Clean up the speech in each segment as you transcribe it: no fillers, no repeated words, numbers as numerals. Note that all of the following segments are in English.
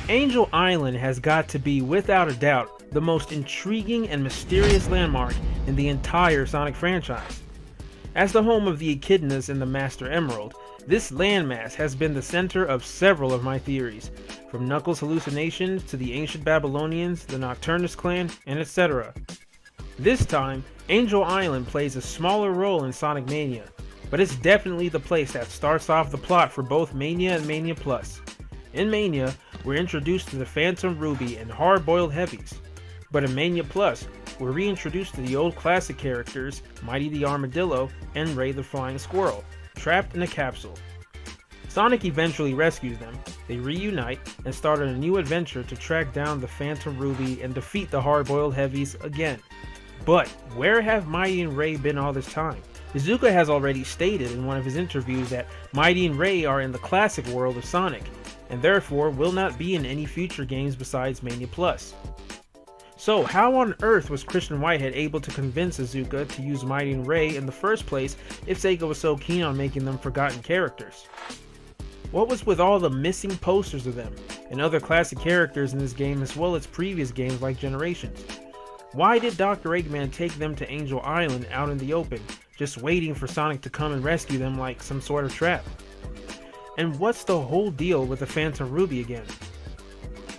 Angel Island has got to be, without a doubt, the most intriguing and mysterious landmark in the entire Sonic franchise. As the home of the Echidnas and the Master Emerald, this landmass has been the center of several of my theories, from Knuckles' hallucinations to the ancient Babylonians, the Nocturnus clan, and etc. This time, Angel Island plays a smaller role in Sonic Mania, but it's definitely the place that starts off the plot for both Mania and Mania Plus. In Mania, we're introduced to the Phantom Ruby and hard-boiled heavies, but in Mania Plus, we're reintroduced to the old classic characters Mighty the Armadillo and Ray the Flying Squirrel, trapped in a capsule. Sonic eventually rescues them, they reunite, and start on a new adventure to track down the Phantom Ruby and defeat the hard-boiled heavies again. But where have Mighty and Ray been all this time? Iizuka has already stated in one of his interviews that Mighty and Ray are in the classic world of Sonic, and therefore will not be in any future games besides Mania Plus. So how on earth was Christian Whitehead able to convince Iizuka to use Mighty and Ray in the first place if Sega was so keen on making them forgotten characters? What was with all the missing posters of them, and other classic characters in this game as well as previous games like Generations? Why did Dr. Eggman take them to Angel Island out in the open, just waiting for Sonic to come and rescue them like some sort of trap? And what's the whole deal with the Phantom Ruby again?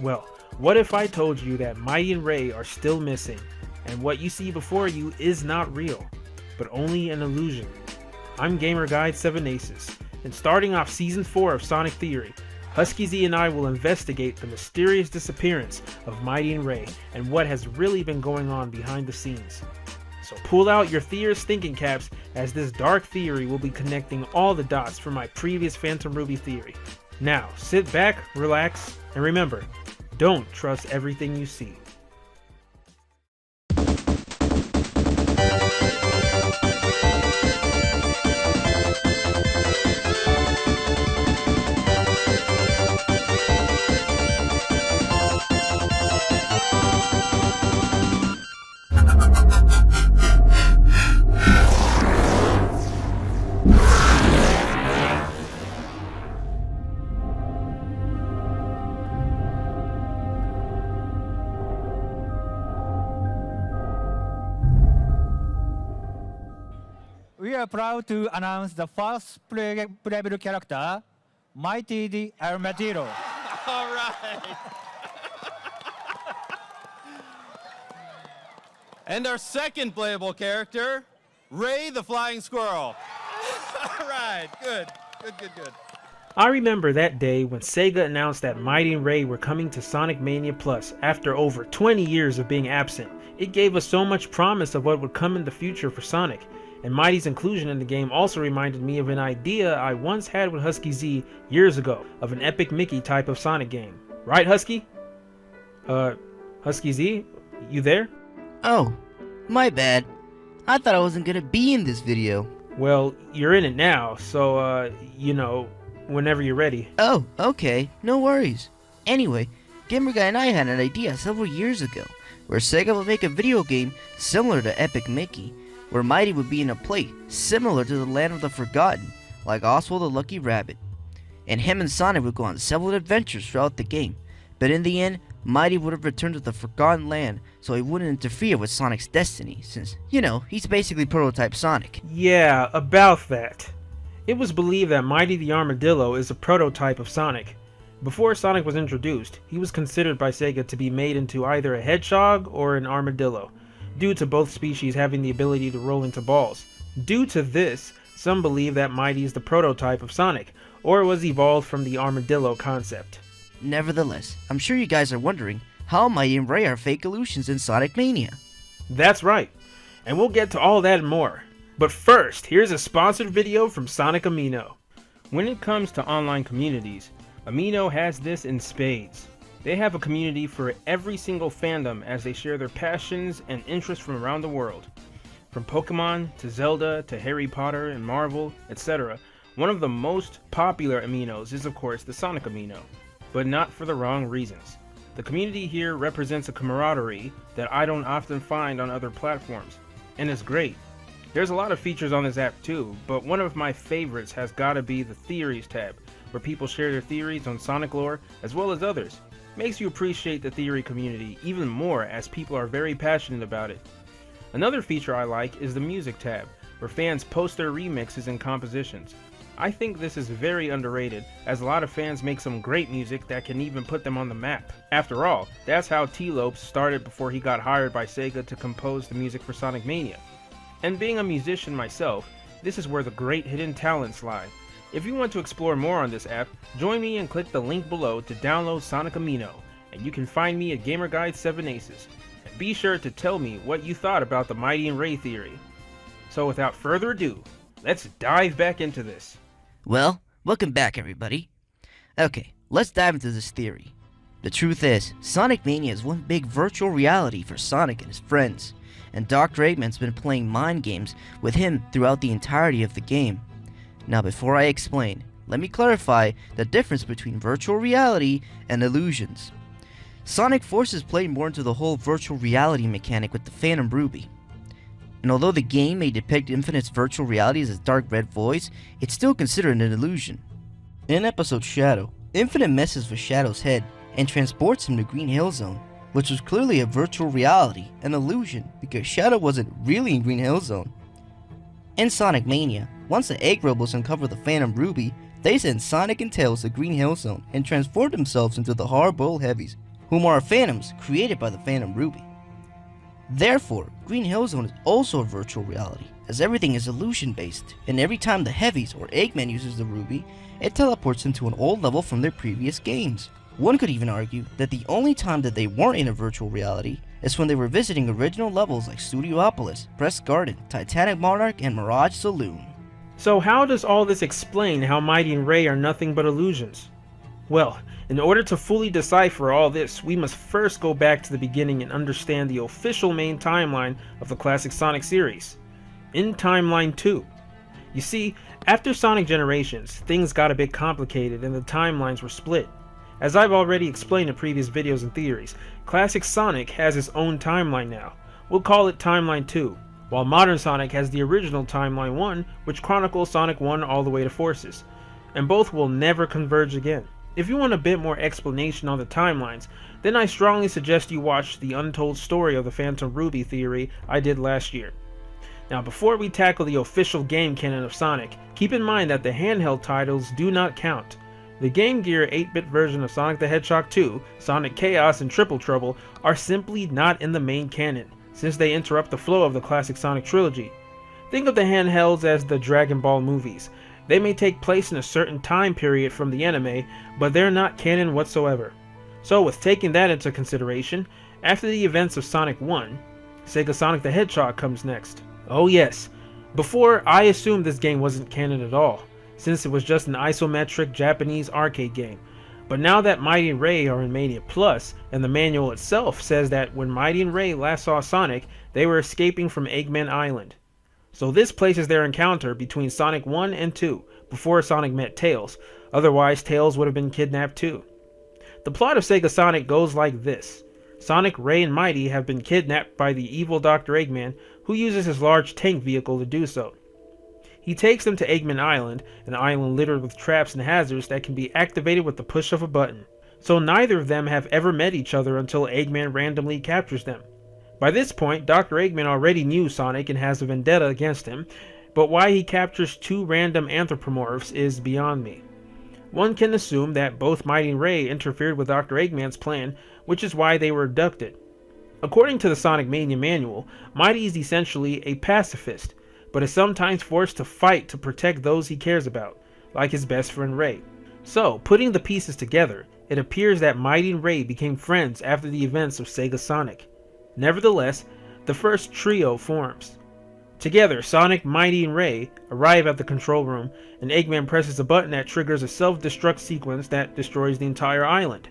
Well, what if I told you that Mighty and Ray are still missing, and what you see before you is not real, but only an illusion? I'm GamerGuide7Aces, and starting off Season 4 of Sonic Theory, HuskyZ and I will investigate the mysterious disappearance of Mighty and Ray and what has really been going on behind the scenes. So pull out your theorist thinking caps, as this dark theory will be connecting all the dots from my previous Phantom Ruby theory. Now, sit back, relax, and remember, don't trust everything you see. We are proud to announce the first playable character, Mighty the Armadillo. All right. And our second playable character, Ray the Flying Squirrel. All right, good. I remember that day when Sega announced that Mighty and Ray were coming to Sonic Mania Plus after over 20 years of being absent. It gave us so much promise of what would come in the future for Sonic, and Mighty's inclusion in the game also reminded me of an idea I once had with HuskyZ years ago of an Epic Mickey type of Sonic game. Right, Husky? HuskyZ? You there? Oh, my bad. I thought I wasn't gonna be in this video. Well, you're in it now, so, whenever you're ready. Oh, okay, no worries. Anyway, GamerGuy and I had an idea several years ago, where Sega would make a video game similar to Epic Mickey, where Mighty would be in a play similar to the Land of the Forgotten, like Oswald the Lucky Rabbit. And him and Sonic would go on several adventures throughout the game, but in the end, Mighty would have returned to the Forgotten Land so he wouldn't interfere with Sonic's destiny, since, he's basically prototype Sonic. Yeah, about that. It was believed that Mighty the Armadillo is a prototype of Sonic. Before Sonic was introduced, he was considered by Sega to be made into either a hedgehog or an armadillo, due to both species having the ability to roll into balls. Due to this, some believe that Mighty is the prototype of Sonic, or was evolved from the armadillo concept. Nevertheless, I'm sure you guys are wondering how Mighty and Ray are fake illusions in Sonic Mania. That's right, and we'll get to all that and more. But first, here's a sponsored video from Sonic Amino. When it comes to online communities, Amino has this in spades. They have a community for every single fandom as they share their passions and interests from around the world. From Pokemon to Zelda to Harry Potter and Marvel, etc. One of the most popular Aminos is of course the Sonic Amino, but not for the wrong reasons. The community here represents a camaraderie that I don't often find on other platforms, and it's great. There's a lot of features on this app too, but one of my favorites has gotta be the Theories tab, where people share their theories on Sonic lore as well as others. Makes you appreciate the theory community even more as people are very passionate about it. Another feature I like is the music tab, where fans post their remixes and compositions. I think this is very underrated, as a lot of fans make some great music that can even put them on the map. After all, that's how T-Lopes started before he got hired by Sega to compose the music for Sonic Mania. And being a musician myself, this is where the great hidden talents lie. If you want to explore more on this app, join me and click the link below to download Sonic Amino, and you can find me at GamerGuide7Aces. And be sure to tell me what you thought about the Mighty and Ray theory. So without further ado, let's dive back into this. Well, welcome back everybody. Okay, let's dive into this theory. The truth is, Sonic Mania is one big virtual reality for Sonic and his friends, and Dr. Eggman's been playing mind games with him throughout the entirety of the game. Now before I explain, let me clarify the difference between virtual reality and illusions. Sonic forces play more into the whole virtual reality mechanic with the Phantom Ruby. And although the game may depict Infinite's virtual reality as a dark red voice, it's still considered an illusion. In episode Shadow, Infinite messes with Shadow's head and transports him to Green Hill Zone, which was clearly a virtual reality, an illusion, because Shadow wasn't really in Green Hill Zone. In Sonic Mania, once the Egg Robots uncover the Phantom Ruby, they send Sonic and Tails to Green Hill Zone and transform themselves into the Hard-Boiled Heavies, whom are phantoms created by the Phantom Ruby. Therefore, Green Hill Zone is also a virtual reality, as everything is illusion-based, and every time the Heavies or Eggman uses the Ruby, it teleports them to an old level from their previous games. One could even argue that the only time that they weren't in a virtual reality is when they were visiting original levels like Studiopolis, Press Garden, Titanic Monarch, and Mirage Saloon. So how does all this explain how Mighty and Ray are nothing but illusions? Well, in order to fully decipher all this, we must first go back to the beginning and understand the official main timeline of the classic Sonic series. In Timeline 2. You see, after Sonic Generations, things got a bit complicated and the timelines were split. As I've already explained in previous videos and theories, classic Sonic has its own timeline now. We'll call it Timeline 2, while modern Sonic has the original Timeline 1, which chronicles Sonic 1 all the way to Forces, and both will never converge again. If you want a bit more explanation on the timelines, then I strongly suggest you watch the untold story of the Phantom Ruby theory I did last year. Now before we tackle the official game canon of Sonic, keep in mind that the handheld titles do not count. The Game Gear 8-bit version of Sonic the Hedgehog 2, Sonic Chaos, and Triple Trouble are simply not in the main canon, since they interrupt the flow of the classic Sonic trilogy. Think of the handhelds as the Dragon Ball movies. They may take place in a certain time period from the anime, but they're not canon whatsoever. So with taking that into consideration, after the events of Sonic 1, Sega Sonic the Hedgehog comes next. Oh yes, before I assumed this game wasn't canon at all, since it was just an isometric Japanese arcade game. But now that Mighty and Ray are in Mania Plus, and the manual itself says that when Mighty and Ray last saw Sonic, they were escaping from Eggman Island. So this places their encounter between Sonic 1 and 2, before Sonic met Tails, otherwise Tails would have been kidnapped too. The plot of Sega Sonic goes like this. Sonic, Ray, and Mighty have been kidnapped by the evil Dr. Eggman, who uses his large tank vehicle to do so. He takes them to Eggman Island, an island littered with traps and hazards that can be activated with the push of a button. So neither of them have ever met each other until Eggman randomly captures them. By this point, Dr. Eggman already knew Sonic and has a vendetta against him, but why he captures two random anthropomorphs is beyond me. One can assume that both Mighty and Ray interfered with Dr. Eggman's plan, which is why they were abducted. According to the Sonic Mania manual, Mighty is essentially a pacifist, but is sometimes forced to fight to protect those he cares about, like his best friend Ray. So, putting the pieces together, it appears that Mighty and Ray became friends after the events of Sega Sonic. Nevertheless, the first trio forms. Together, Sonic, Mighty, and Ray arrive at the control room, and Eggman presses a button that triggers a self-destruct sequence that destroys the entire island.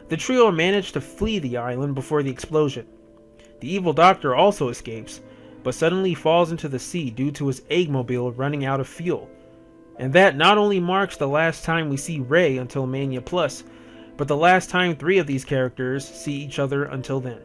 The trio manage to flee the island before the explosion. The evil doctor also escapes, but suddenly falls into the sea due to his Eggmobile running out of fuel. And that not only marks the last time we see Ray until Mania Plus, but the last time three of these characters see each other until then.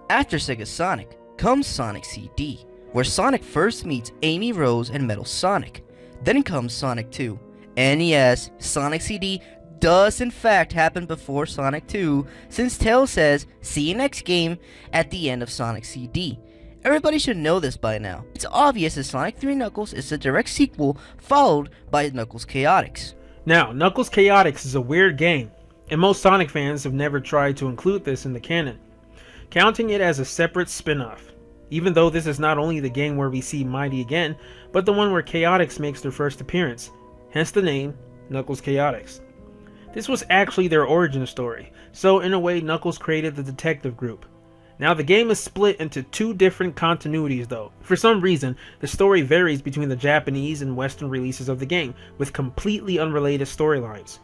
After Sega Sonic comes Sonic CD, where Sonic first meets Amy Rose and Metal Sonic. Then comes Sonic 2, and yes, Sonic CD does in fact happen before Sonic 2, since Tails says, "See you next game," at the end of Sonic CD. Everybody should know this by now. It's obvious that Sonic 3 Knuckles is a direct sequel, followed by Knuckles Chaotix. Now, Knuckles Chaotix is a weird game, and most Sonic fans have never tried to include this in the canon, counting it as a separate spin-off, even though this is not only the game where we see Mighty again, but the one where Chaotix makes their first appearance, hence the name, Knuckles Chaotix. This was actually their origin story, so in a way Knuckles created the detective group. Now the game is split into two different continuities though. For some reason, the story varies between the Japanese and Western releases of the game, with completely unrelated storylines.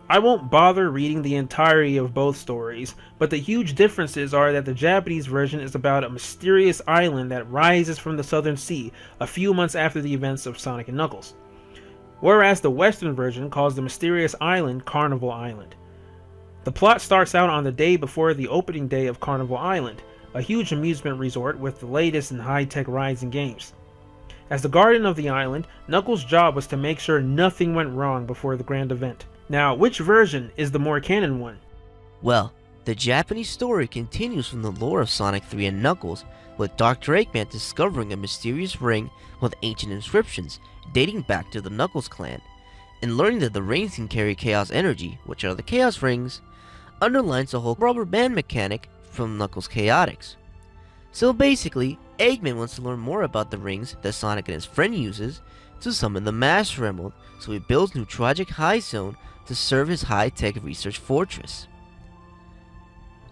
I won't bother reading the entirety of both stories, but the huge differences are that the Japanese version is about a mysterious island that rises from the Southern Sea a few months after the events of Sonic and Knuckles, whereas the Western version calls the mysterious island Carnival Island. The plot starts out on the day before the opening day of Carnival Island, a huge amusement resort with the latest in high-tech rides and games. As the guardian of the island, Knuckles' job was to make sure nothing went wrong before the grand event. Now, which version is the more canon one? Well, the Japanese story continues from the lore of Sonic 3 and Knuckles, with Dr. Eggman discovering a mysterious ring with ancient inscriptions dating back to the Knuckles clan, and learning that the rings can carry chaos energy, which are the chaos rings, underlines the whole rubber band mechanic from Knuckles Chaotix. So basically, Eggman wants to learn more about the rings that Sonic and his friend uses to summon the Master Emerald, so he builds Neutrogic High Zone to serve his high-tech research fortress.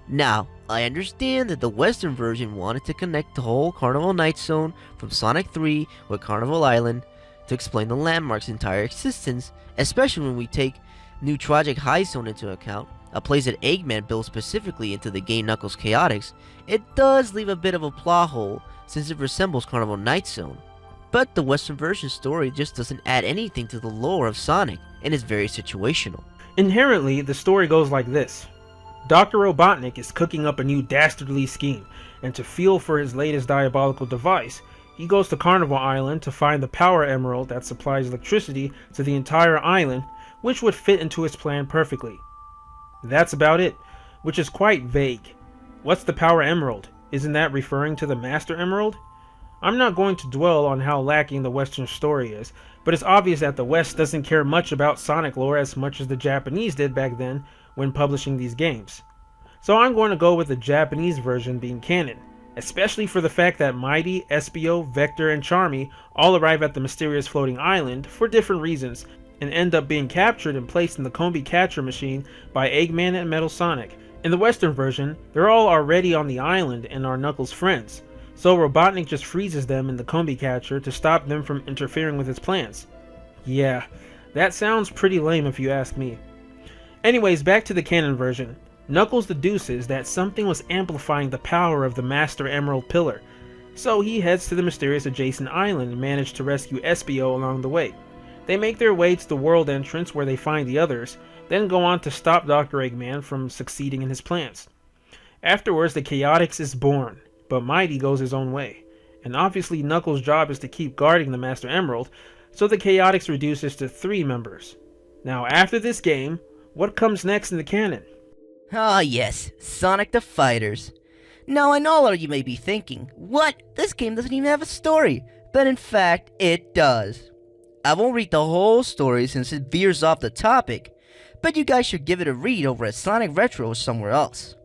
Now, I understand that the Western version wanted to connect the whole Carnival Night Zone from Sonic 3 with Carnival Island to explain the landmark's entire existence, especially when we take Neutrogic High Zone into account, a place that Eggman built specifically into the game Knuckles Chaotix. It does leave a bit of a plot hole since it resembles Carnival Night Zone. But the Western version story just doesn't add anything to the lore of Sonic and is very situational. Inherently, the story goes like this. Dr. Robotnik is cooking up a new dastardly scheme, and to feel for his latest diabolical device, he goes to Carnival Island to find the power emerald that supplies electricity to the entire island, which would fit into his plan perfectly. That's about it, which is quite vague. What's the power emerald? Isn't that referring to the Master Emerald? I'm not going to dwell on how lacking the Western story is, but it's obvious that the West doesn't care much about Sonic lore as much as the Japanese did back then when publishing these games. So I'm going to go with the Japanese version being canon, especially for the fact that Mighty, Espio, Vector, and Charmy all arrive at the mysterious floating island for different reasons and end up being captured and placed in the Combi Catcher machine by Eggman and Metal Sonic. In the Western version, they're all already on the island and are Knuckles' friends, so Robotnik just freezes them in the Combi Catcher to stop them from interfering with his plans. Yeah, that sounds pretty lame if you ask me. Anyways, back to the canon version. Knuckles deduces that something was amplifying the power of the Master Emerald Pillar, so he heads to the mysterious adjacent island and manages to rescue Espio along the way. They make their way to the world entrance where they find the others, then go on to stop Dr. Eggman from succeeding in his plans. Afterwards, the Chaotix is born, but Mighty goes his own way, and obviously Knuckles' job is to keep guarding the Master Emerald, so the Chaotix reduces to 3 members. Now after this game, what comes next in the canon? Ah yes, Sonic the Fighters. Now I know what you may be thinking, what? This game doesn't even have a story, but in fact it does. I won't read the whole story since it veers off the topic, but you guys should give it a read over at Sonic Retro or somewhere else.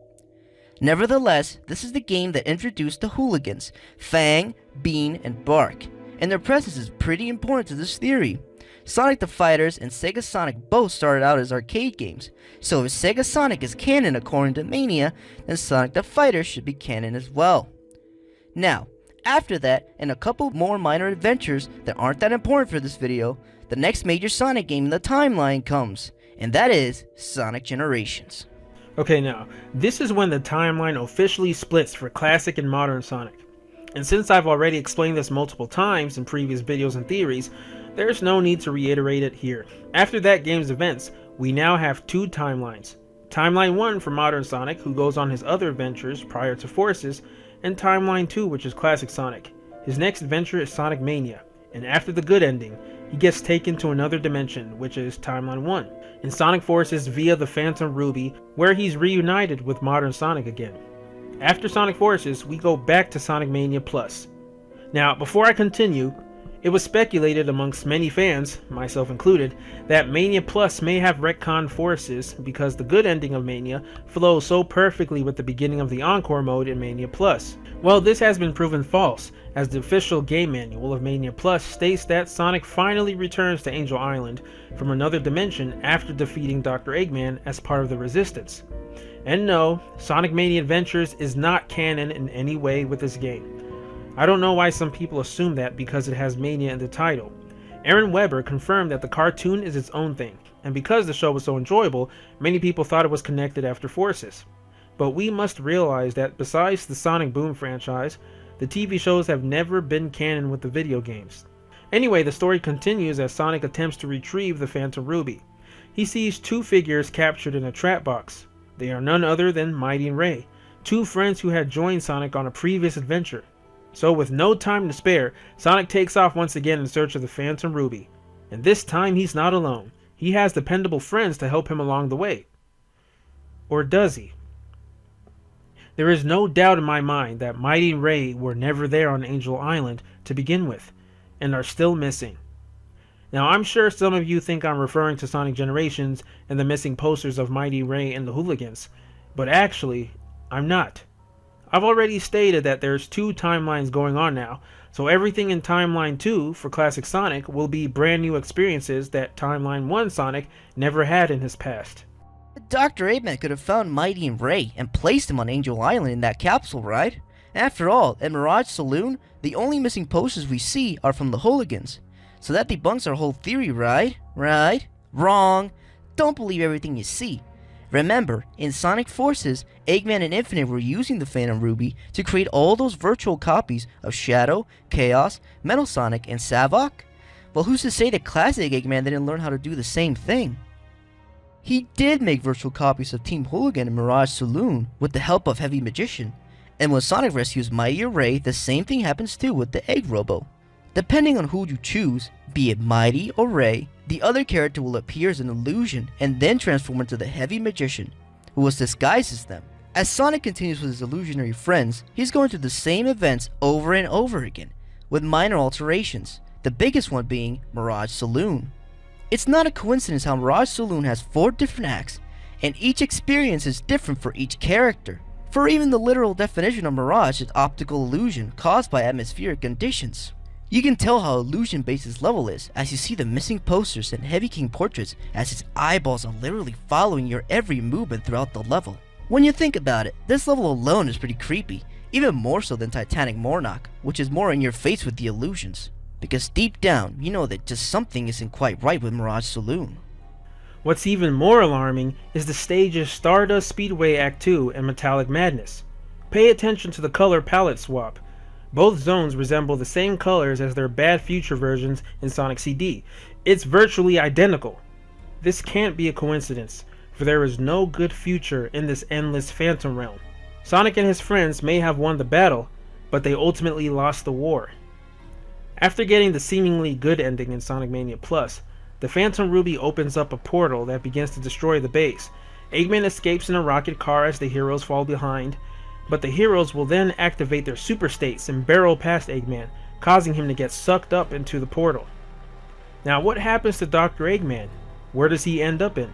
Nevertheless, this is the game that introduced the hooligans, Fang, Bean, and Bark, and their presence is pretty important to this theory. Sonic the Fighters and Sega Sonic both started out as arcade games, so if Sega Sonic is canon according to Mania, then Sonic the Fighters should be canon as well. Now, after that, and a couple more minor adventures that aren't that important for this video, the next major Sonic game in the timeline comes, and that is Sonic Generations. Okay, now, this is when the timeline officially splits for classic and modern Sonic. And since I've already explained this multiple times in previous videos and theories, there's no need to reiterate it here. After that game's events, we now have 2 timelines. Timeline 1 for modern Sonic, who goes on his other adventures prior to Forces, and Timeline 2, which is classic Sonic. His next adventure is Sonic Mania, and after the good ending, he gets taken to another dimension, which is Timeline 1, in Sonic Forces via the Phantom Ruby, where he's reunited with modern Sonic again. After Sonic Forces, we go back to Sonic Mania Plus. Now, before I continue, it was speculated amongst many fans, myself included, that Mania Plus may have retconned Forces because the good ending of Mania flows so perfectly with the beginning of the Encore mode in Mania Plus. Well, this has been proven false, as the official game manual of Mania Plus states that Sonic finally returns to Angel Island from another dimension after defeating Dr. Eggman as part of the Resistance. And no, Sonic Mania Adventures is not canon in any way with this game. I don't know why some people assume that because it has Mania in the title. Aaron Webber confirmed that the cartoon is its own thing, and because the show was so enjoyable, many people thought it was connected after Forces. But we must realize that besides the Sonic Boom franchise, the TV shows have never been canon with the video games. Anyway, the story continues as Sonic attempts to retrieve the Phantom Ruby. He sees two figures captured in a trap box. They are none other than Mighty and Ray, two friends who had joined Sonic on a previous adventure. So with no time to spare, Sonic takes off once again in search of the Phantom Ruby. And this time he's not alone. He has dependable friends to help him along the way. Or does he? There is no doubt in my mind that Mighty and Ray were never there on Angel Island to begin with, and are still missing. Now I'm sure some of you think I'm referring to Sonic Generations and the missing posters of Mighty, Ray, and the Hooligans, but actually, I'm not. I've already stated that there's two timelines going on now, so everything in Timeline 2 for Classic Sonic will be brand new experiences that Timeline 1 Sonic never had in his past. Dr. Eggman could have found Mighty and Ray and placed him on Angel Island in that capsule, right? After all, at Mirage Saloon, the only missing posters we see are from the Hooligans. So that debunks our whole theory, right? Right? Wrong. Don't believe everything you see. Remember, in Sonic Forces, Eggman and Infinite were using the Phantom Ruby to create all those virtual copies of Shadow, Chaos, Metal Sonic, and Savok? Well, who's to say that Classic Eggman didn't learn how to do the same thing? He did make virtual copies of Team Hooligan and Mirage Saloon with the help of Heavy Magician, and when Sonic rescues Mighty or Ray, the same thing happens too with the Egg Robo. Depending on who you choose, be it Mighty or Ray, the other character will appear as an illusion and then transform into the Heavy Magician, who was disguised as them. As Sonic continues with his illusionary friends, he's going through the same events over and over again, with minor alterations, the biggest one being Mirage Saloon. It's not a coincidence how Mirage Saloon has 4 different acts, and each experience is different for each character. For even the literal definition of Mirage is optical illusion caused by atmospheric conditions. You can tell how illusion-based this level is as you see the missing posters and Heavy King portraits as his eyeballs are literally following your every movement throughout the level. When you think about it, this level alone is pretty creepy, even more so than Titanic Mornock, which is more in your face with the illusions. Because deep down, you know that just something isn't quite right with Mirage Saloon. What's even more alarming is the stages Stardust Speedway Act 2 and Metallic Madness. Pay attention to the color palette swap. Both zones resemble the same colors as their Bad Future versions in Sonic CD. It's virtually identical. This can't be a coincidence, for there is no good future in this endless Phantom realm. Sonic and his friends may have won the battle, but they ultimately lost the war. After getting the seemingly good ending in Sonic Mania Plus, the Phantom Ruby opens up a portal that begins to destroy the base. Eggman escapes in a rocket car as the heroes fall behind, but the heroes will then activate their super states and barrel past Eggman, causing him to get sucked up into the portal. Now what happens to Dr. Eggman? Where does he end up in?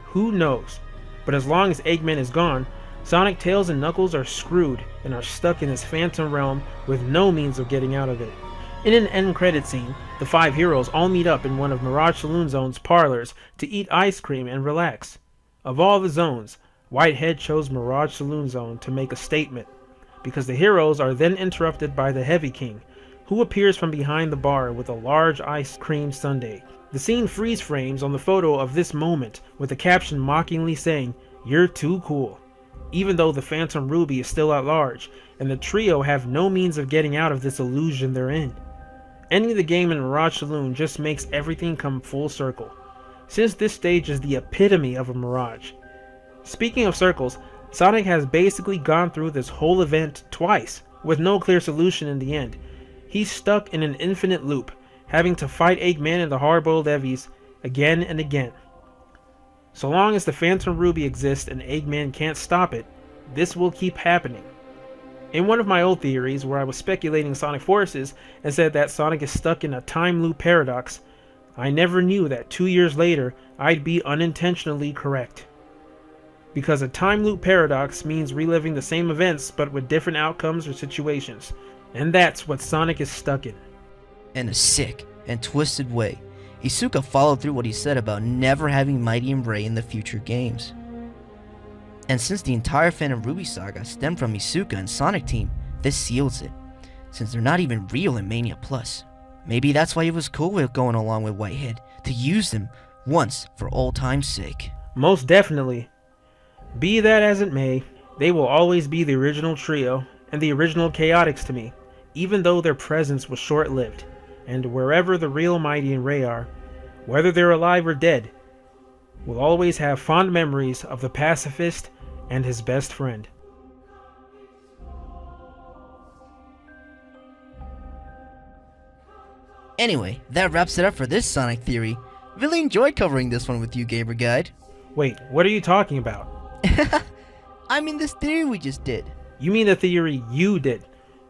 Who knows? But as long as Eggman is gone, Sonic, Tails, and Knuckles are screwed and are stuck in this Phantom realm with no means of getting out of it. In an end credit scene, the 5 heroes all meet up in one of Mirage Saloon Zone's parlors to eat ice cream and relax. Of all the zones, Whitehead chose Mirage Saloon Zone to make a statement, because the heroes are then interrupted by the Heavy King, who appears from behind the bar with a large ice cream sundae. The scene freeze frames on the photo of this moment with a caption mockingly saying, "You're too cool," even though the Phantom Ruby is still at large, and the trio have no means of getting out of this illusion they're in. Ending the game in Mirage Saloon just makes everything come full circle, since this stage is the epitome of a mirage. Speaking of circles, Sonic has basically gone through this whole event twice, with no clear solution in the end. He's stuck in an infinite loop, having to fight Eggman and the hard-boiled Evies again and again. So long as the Phantom Ruby exists and Eggman can't stop it, this will keep happening. In one of my old theories, where I was speculating Sonic Forces and said that Sonic is stuck in a time loop paradox, I never knew that 2 years later I'd be unintentionally correct. Because a time loop paradox means reliving the same events but with different outcomes or situations, and that's what Sonic is stuck in. In a sick and twisted way, Isuka followed through what he said about never having Mighty and Ray in the future games. And since the entire Phantom Ruby saga stemmed from Isuka and Sonic Team, this seals it, since they're not even real in Mania Plus. Maybe that's why he was cool with going along with Whitehead, to use them once for old time's sake. Most definitely. Be that as it may, they will always be the original trio and the original Chaotix to me, even though their presence was short-lived, and wherever the real Mighty and Ray are, whether they're alive or dead, will always have fond memories of the pacifist and his best friend. Anyway, that wraps it up for this Sonic theory. Really enjoyed covering this one with you, Gamer Guide. Wait, what are you talking about? I mean this theory we just did. You mean the theory you did?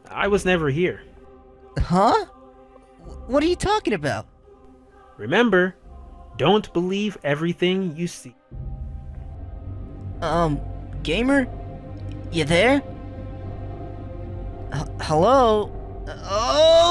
I was never here. Huh? What are you talking about? Remember, don't believe everything you see. Gamer? You there? Hello? Oh!